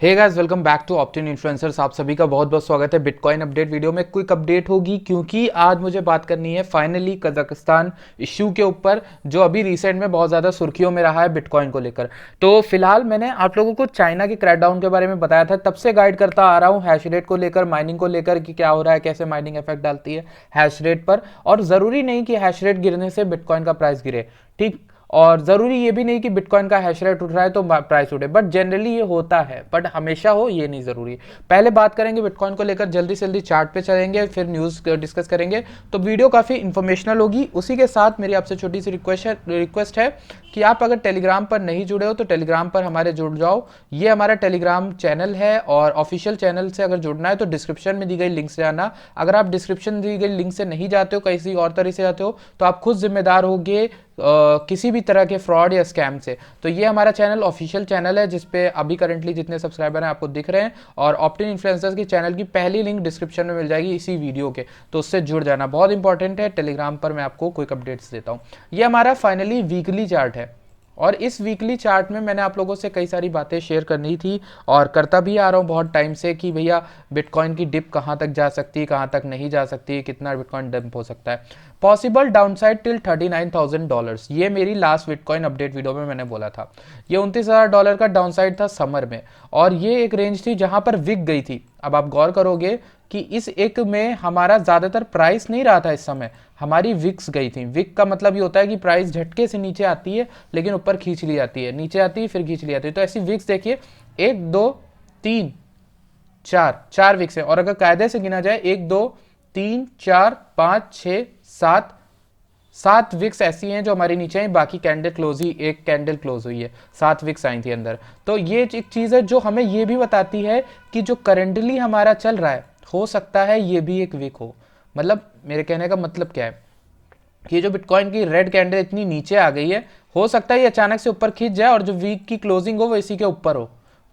Hey guys, welcome back to Optin influencers. आप सभी का बहुत बहुत स्वागत है बिटकॉइन अपडेट वीडियो में। क्विक अपडेट होगी क्योंकि आज मुझे बात करनी है फाइनली कजाकिस्तान इश्यू के ऊपर, जो अभी रिसेंट में बहुत ज़्यादा सुर्खियों में रहा है बिटकॉइन को लेकर। तो फिलहाल मैंने आप लोगों को चाइना के क्रैकडाउन के बारे में बताया था, तब से गाइड करता आ रहा हूँ हैश रेट को लेकर, माइनिंग को लेकर कि क्या हो रहा है, कैसे माइनिंग इफेक्ट डालती है हैश रेट पर। और ज़रूरी नहीं कि हैश रेट गिरने से बिटकॉइन का प्राइस गिरे, ठीक। और जरूरी ये भी नहीं कि बिटकॉइन का हैश रेट उठ रहा है तो प्राइस उठे, बट जनरली ये होता है, बट हमेशा हो ये नहीं जरूरी। पहले बात करेंगे बिटकॉइन को लेकर, जल्दी से जल्दी चार्ट पे चलेंगे, फिर न्यूज डिस्कस करेंगे। तो वीडियो काफी इंफॉर्मेशनल होगी। उसी के साथ मेरी आपसे छोटी सी रिक्वेस्ट है कि आप अगर टेलीग्राम पर नहीं जुड़े हो तो टेलीग्राम पर हमारे जुड़ जाओ। ये हमारा टेलीग्राम चैनल है और ऑफिशियल चैनल से अगर जुड़ना है तो डिस्क्रिप्शन में दी गई लिंक से जाना। अगर आप डिस्क्रिप्शन दी गई लिंक से नहीं जाते हो, किसी और तरीके से जाते हो, तो आप खुद जिम्मेदार होगे किसी भी तरह के फ्रॉड या स्कैम से। तो ये हमारा चैनल ऑफिशियल चैनल है जिसपे अभी करंटली जितने सब्सक्राइबर हैं आपको दिख रहे हैं, और ऑप्टिन इन्फ्लुएंसर्स की चैनल की पहली लिंक डिस्क्रिप्शन में मिल जाएगी इसी वीडियो के। तो उससे जुड़ जाना बहुत इंपॉर्टेंट है। टेलीग्राम पर मैं आपको क्विक अपडेट्स देता हूँ। ये हमारा फाइनली वीकली चार्ट है, और इस वीकली चार्ट में मैंने आप लोगों से कई सारी बातें शेयर करनी थी और करता भी आ रहा हूँ बहुत टाइम से कि भैया बिटकॉइन की डिप कहाँ तक जा सकती है, कहाँ तक नहीं जा सकती है, कितना बिटकॉइन डंप हो सकता है। पॉसिबल डाउनसाइड टिल $39,000, ये मेरी लास्ट बिटकॉइन अपडेट वीडियो में मैंने बोला था। ये $29,000 का डाउनसाइड था समर में, और ये एक रेंज थी जहां पर विक गई थी। अब आप गौर करोगे कि इस एक में हमारा ज्यादातर प्राइस नहीं रहा था, इस समय हमारी विक्स गई थी। विक का मतलब ये होता है कि प्राइस झटके से नीचे आती है लेकिन ऊपर खींच ली जाती है, नीचे आती है फिर खींच ली जाती है। तो ऐसी विक्स देखिए, 1 2 3 4 विक्स है। और अगर कायदे से गिना जाए 1 2 3 4 5 6 7 7 विक्स ऐसी हैं जो हमारी नीचे हैं। बाकी कैंडल क्लोज ही, एक कैंडल क्लोज हुई है, 7 विक्स आई थी अंदर। तो ये एक चीज है जो हमें ये भी बताती है कि जो करंटली हमारा चल रहा है, हो सकता है ये भी एक वीक हो। मतलब मेरे कहने का मतलब क्या है कि ये जो बिटकॉइन की रेड कैंडल इतनी नीचे आ गई है, हो सकता है ये अचानक से ऊपर खींच जाए और जो वीक की क्लोजिंग हो वो इसी के ऊपर हो।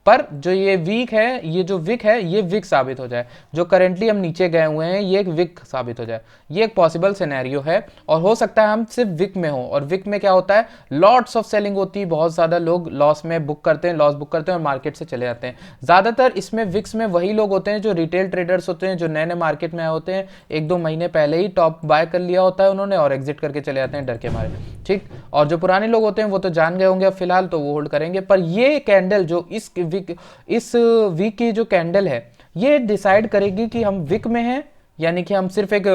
पर जो ये वीक है, ये जो विक है, ये विक साबित हो जाए। जो करेंटली हम नीचे गए हुए हैं ये एक विक साबित हो जाए, ये एक पॉसिबल सिनेरियो है। और हो सकता है हम सिर्फ विक में हो, और विक में क्या होता है, लॉट्स ऑफ सेलिंग होती है, बहुत ज्यादा लोग लॉस में बुक करते हैं, लॉस बुक करते हैं और मार्केट से चले जाते हैं। ज्यादातर इसमें विक्स में वही लोग होते हैं जो रिटेल ट्रेडर्स होते हैं, जो नए नए मार्केट में आए होते हैं, 1 2 महीने पहले ही टॉप बाय कर लिया होता है उन्होंने और एग्जिट करके चले जाते हैं डर के मारे, ठीक। और जो पुराने लोग होते हैं वो तो जान गए होंगे अब फिलहाल, तो वो होल्ड करेंगे। पर ये कैंडल जो इस वीक की जो कैंडल है, ये डिसाइड करेगी कि हम विक में हैं, यानी कि हम सिर्फ एक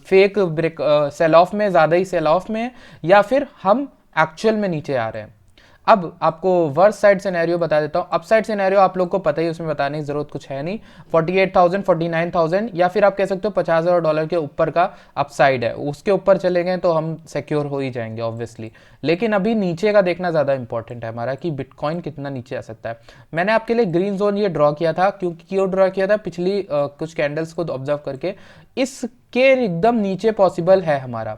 फेक ब्रेक सेल ऑफ में, ज्यादा ही सेल ऑफ में, या फिर हम एक्चुअल में नीचे आ रहे हैं। अब आपको वर्स्ट साइड सिनेरियो बता देता हूं। अप साइड सिनेरियो आप लोग को पता ही, उसमें बताने की जरूरत कुछ है नहीं। 48,000 49,000, या फिर आप कह सकते हो $50,000 के ऊपर का अपसाइड है, उसके ऊपर चले गए तो हम सिक्योर हो ही जाएंगे ऑब्वियसली। लेकिन अभी नीचे का देखना ज्यादा इंपॉर्टेंट है हमारा, कि बिटकॉइन कितना नीचे आ सकता है। मैंने आपके लिए ग्रीन जोन ये ड्रॉ किया था, क्यों ड्रॉ किया था, पिछली कुछ कैंडल्स को ऑब्जर्व करके। इसके एकदम नीचे पॉसिबल है हमारा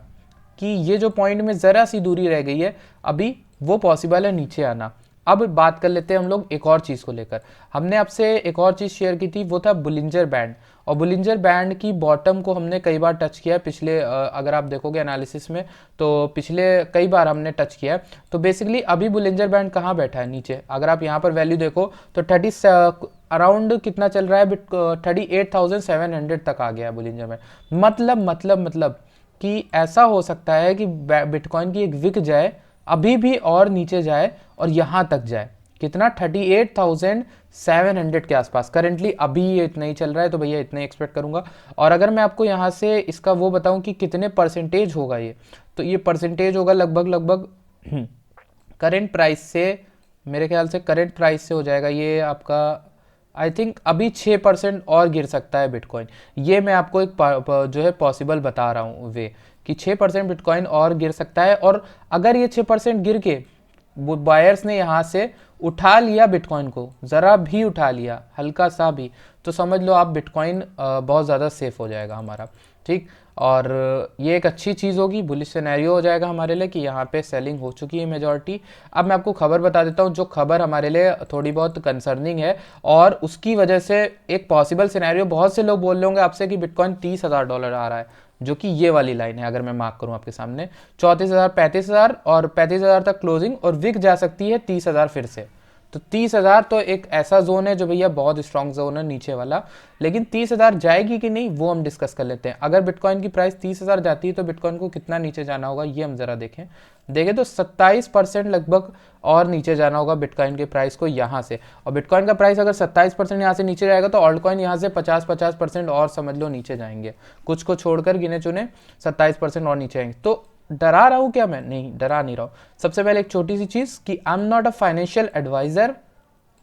कि ये जो पॉइंट में जरा सी दूरी रह गई है अभी, वो पॉसिबल है नीचे आना। अब बात कर लेते हैं हम लोग एक और चीज को लेकर। हमने आपसे एक और चीज शेयर की थी, वो था बुलिंजर बैंड। और बुलिंजर बैंड की बॉटम को हमने कई बार टच किया है पिछले, अगर आप देखोगे एनालिसिस में तो पिछले कई बार हमने टच किया है। तो बेसिकली अभी बुलिंजर बैंड कहाँ बैठा है, नीचे। अगर आप यहाँ पर वैल्यू देखो तो 30 अराउंड कितना चल रहा है, 38,700 तक आ गया है बुलिंजर बैंड। मतलब कि ऐसा हो सकता है कि बिटकॉइन की एक विक जाए, अभी भी और नीचे जाए और यहां तक जाए। कितना, 38,700 के आसपास करंटली अभी ये इतना ही चल रहा है, तो भैया इतना ही एक्सपेक्ट करूंगा। और अगर मैं आपको यहां से इसका वो बताऊं कि कितने परसेंटेज होगा ये, तो ये परसेंटेज होगा लगभग करंट प्राइस से, मेरे ख्याल से करंट प्राइस से हो जाएगा ये आपका, आई थिंक अभी 6% और गिर सकता है बिटकॉइन। ये मैं आपको एक जो है पॉसिबल बता रहा हूँ वे, कि 6% बिटकॉइन और गिर सकता है। और अगर ये 6% गिर के बायर्स ने यहाँ से उठा लिया बिटकॉइन को, जरा भी उठा लिया, हल्का सा भी, तो समझ लो आप बिटकॉइन बहुत ज़्यादा सेफ हो जाएगा हमारा, ठीक। और ये एक अच्छी चीज़ होगी, बुलिश सिनेरियो हो जाएगा हमारे लिए कि यहाँ पे सेलिंग हो चुकी है मेजॉरिटी। अब मैं आपको खबर बता देता हूँ, जो खबर हमारे लिए थोड़ी बहुत कंसर्निंग है, और उसकी वजह से एक पॉसिबल सिनेरियो, बहुत से लोग बोल रहे होंगे आपसे कि बिटकॉइन $30,000 आ रहा है, जो कि ये वाली लाइन है। अगर मैं मार्क करूं आपके सामने 34,000 35,000 और 35,000 तक क्लोजिंग, और विक जा सकती है 30,000 फिर से। तो 30,000 तो एक ऐसा जोन है जो भैया बहुत स्ट्रांग जोन है नीचे वाला, लेकिन 30,000 जाएगी कि नहीं वो हम डिस्कस कर लेते हैं। अगर बिटकॉइन की प्राइस 30,000 जाती है तो बिटकॉइन को कितना नीचे जाना होगा ये हम जरा देखें तो 27% लगभग और नीचे जाना होगा बिटकॉइन के प्राइस को यहाँ से। और बिटकॉइन का प्राइस अगर 27% यहाँ से नीचे जाएगा तो ऑल्ट कॉइन यहाँ से 50% और समझ लो नीचे जाएंगे, कुछ को छोड़कर गिने चुने 27% और नीचे आएंगे। तो डरा रहा हूँ क्या मैं? नहीं, डरा नहीं रहा हूँ। सबसे पहले एक छोटी सी चीज़ कि I am not a financial adviser,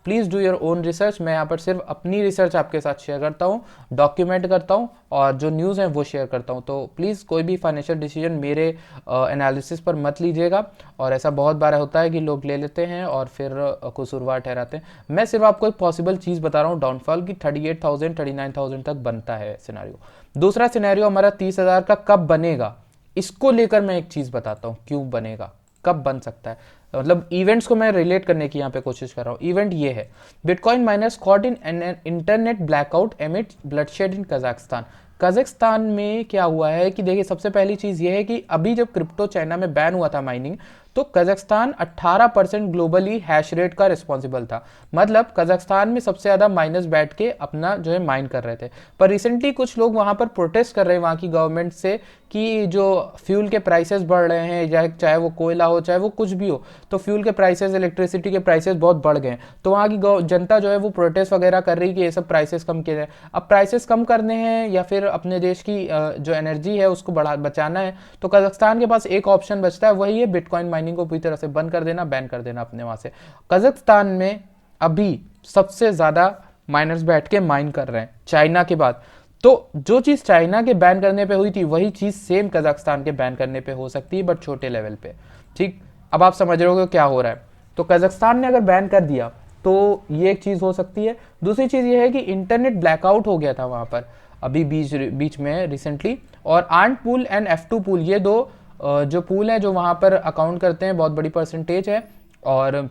please do your own research. मैं यहाँ पर सिर्फ अपनी रिसर्च आपके साथ शेयर करता हूँ, डॉक्यूमेंट करता हूँ और जो न्यूज़ है वो शेयर करता हूँ। तो प्लीज़ कोई भी फाइनेंशियल डिसीजन मेरे एनालिसिस पर मत लीजिएगा। और ऐसा बहुत बार होता है कि लोग ले लेते हैं और फिर कसूरवार ठहराते हैं। मैं सिर्फ आपको एक पॉसिबल चीज़ बता रहा हूँ, डाउनफॉल की 38,000 39,000 तक बनता है सिनेरियो। दूसरा सिनेरियो हमारा 30,000 का कब बनेगा, इसको लेकर मैं एक चीज़ बताता हूँ क्यों बनेगा, कब बन सकता है। मतलब इवेंट्स को मैं रिलेट करने की यहाँ पे कोशिश कर रहा हूँ। इवेंट ये है, bitcoin miners caught in an internet blackout amid bloodshed in Kazakhstan. Kazakhstan में क्या हुआ है कि देखिए, सबसे पहली चीज़ ये है कि अभी जब क्रिप्टो चाइना में बैन हुआ था माइनिंग, तो कजाकिस्तान 18% ग्लोबली हैश रेट का रिस्पॉन्सिबल था। मतलब कजाकिस्तान में सबसे ज़्यादा माइनर्स बैठ के अपना जो है माइन कर रहे थे। पर रिसेंटली कुछ लोग वहाँ पर प्रोटेस्ट कर रहे हैं वहाँ की गवर्नमेंट से कि जो फ्यूल के प्राइसेस बढ़ रहे हैं, या चाहे वो कोयला हो चाहे वो कुछ भी हो, तो फ्यूल के प्राइसेस, इलेक्ट्रिसिटी के प्राइसेस बहुत बढ़ गए। तो वहाँ की जनता जो है वो प्रोटेस्ट वगैरह कर रही है कि ये सब प्राइसेस कम किए जाए। अब प्राइसेस कम करने हैं या फिर अपने देश की जो एनर्जी है उसको बचाना है, तो कजाकिस्तान के पास एक ऑप्शन बचता है, वही है बिटकॉइन माइनिंग को पूरी तरह से बंद कर देना, बैन कर देना अपने वहाँ से। कजाकिस्तान में अभी सबसे ज़्यादा माइनर्स बैठ के माइन कर रहे हैं चाइना के बाद। तो जो चीज़ चाइना के बैन करने पे हुई थी वही चीज़ सेम कजाकिस्तान के बैन करने पे हो सकती है, बट छोटे लेवल पे। ठीक, अब आप समझ रहे हो क्या हो रहा है। तो कजाकिस्तान ने अगर बैन कर दिया तो ये एक चीज़ हो सकती है। दूसरी चीज़ ये है कि इंटरनेट ब्लैकआउट हो गया था वहाँ पर अभी बीच में रिसेंटली, और aunt pool and F2 pool, ये दो जो पूल है जो वहाँ पर अकाउंट करते हैं, बहुत बड़ी परसेंटेज है। और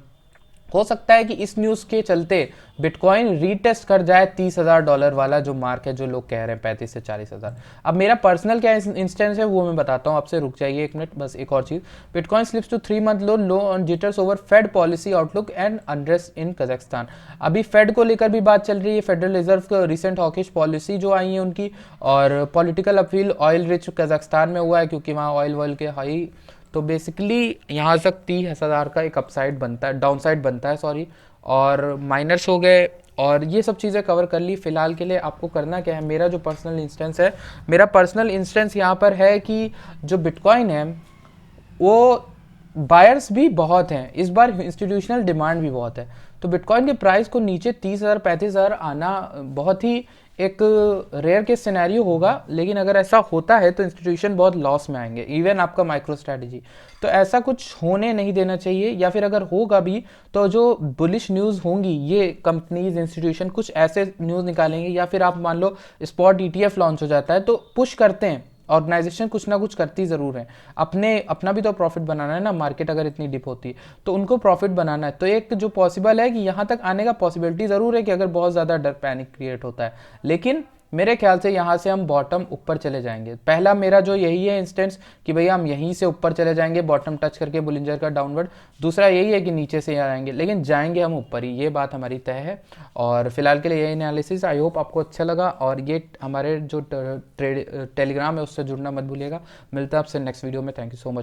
हो सकता है कि इस न्यूज़ के चलते बिटकॉइन रीटेस्ट कर जाए $30,000 वाला जो मार्क है, जो लोग कह रहे हैं 35 से 40,000। अब मेरा पर्सनल क्या इंस्टेंस है वो मैं बताता हूँ आपसे, रुक जाइए एक मिनट। बस एक और चीज़, bitcoin slips to 3 month low on jitters over Fed policy outlook and unrest in Kazakhstan. अभी फेड को लेकर भी बात चल रही है, Federal Reserve recent hawkish policy जो आई है उनकी, और political appeal oil rich Kazakhstan में हुआ है क्योंकि वहाँ ऑयल के हाई। तो बेसिकली यहाँ तक 30,000 का एक अपसाइड बनता है, डाउनसाइड बनता है सॉरी, और माइनर्स हो गए और ये सब चीज़ें कवर कर ली। फिलहाल के लिए आपको करना क्या है, मेरा जो पर्सनल इंस्टेंस है, मेरा पर्सनल इंस्टेंस यहाँ पर है कि जो बिटकॉइन है वो बायर्स भी बहुत हैं, इस बार इंस्टीट्यूशनल डिमांड भी बहुत है। तो बिटकॉइन के प्राइस को नीचे 30,000 35,000 आना बहुत ही एक रेयर केस सिनेरियो होगा, लेकिन अगर ऐसा होता है तो इंस्टीट्यूशन बहुत लॉस में आएंगे, इवन आपका माइक्रो स्ट्रैटेजी। तो ऐसा कुछ होने नहीं देना चाहिए, या फिर अगर होगा भी तो जो बुलिश न्यूज़ होंगी ये कंपनीज इंस्टीट्यूशन कुछ ऐसे न्यूज़ निकालेंगे, या फिर आप मान लो स्पॉट ETF लॉन्च हो जाता है तो पुश करते हैं, ऑर्गेनाइजेशन कुछ ना कुछ करती ज़रूर है, अपना भी तो प्रॉफिट बनाना है ना। मार्केट अगर इतनी डिप होती है तो उनको प्रॉफिट बनाना है। तो एक जो पॉसिबल है कि यहाँ तक आने का पॉसिबिलिटी ज़रूर है कि अगर बहुत ज़्यादा डर पैनिक क्रिएट होता है, लेकिन मेरे ख्याल से यहाँ से हम बॉटम ऊपर चले जाएंगे। पहला मेरा जो यही है इंस्टेंस कि भैया हम यहीं से ऊपर चले जाएंगे बॉटम टच करके बुलिंजर का डाउनवर्ड। दूसरा यही है कि नीचे से आएंगे, लेकिन जाएंगे हम ऊपर ही, ये बात हमारी तय है। और फिलहाल के लिए यही एनालिसिस, आई होप आपको अच्छा लगा। और ये हमारे जो टेलीग्राम है उससे जुड़ना मत भूलिएगा। मिलता है आपसे नेक्स्ट वीडियो में। Thank you so much.